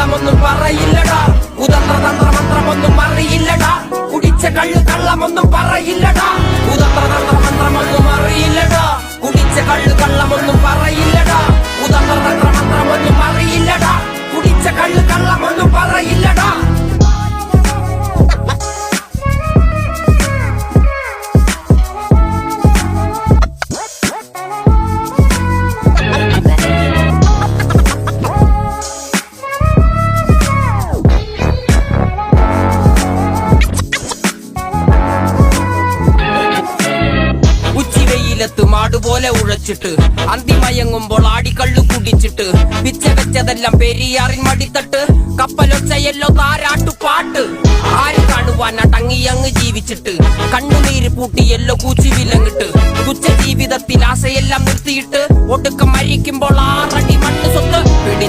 കള്ളമൊന്നും പറയില്ലടാ, കുതന്ത്ര തന്ത്ര മന്ത്രമൊന്നും അറിയില്ലടാ, കുടിച്ച കള്ളമൊന്നും പറയില്ലടാ, കുതന്ത്ര തന്ത്ര മന്ത്രമൊന്നും അറിയില്ലടാ, കുടിച്ച കള്ളമൊന്നും പറയില്ലടാ, കുതന്ത്ര തന്ത്ര മന്ത്രമൊന്നും അറിയില്ലടാ, കുടിച്ച കള്ളമൊന്നും പറയില്ലടാ. മാടുപോലെ ഉഴച്ചിട്ട് അന്തിമയങ്ങുമ്പോൾ ആടിക്കള്ളു കുടിച്ചിട്ട് പിച്ച വെച്ചതെല്ലാം പെരിയാറിൻ മടിത്തട്ട് കപ്പലൊച്ചയല്ലോ താരാട്ടുപാട്ട് ആര് കാണുവാൻ അടങ്ങിയങ്ങ് ജീവിച്ചിട്ട് കണ്ണുനീര് പൂട്ടിയല്ലോ കൂച്ചി വിലങ്ങിട്ട് തുച്ഛ ജീവിതത്തിൽ ആശയെല്ലാം നിർത്തിയിട്ട് ഒടുക്കം മരിക്കുമ്പോൾ 6 അടി മണ്ണ് സ്വത്ത് പിടി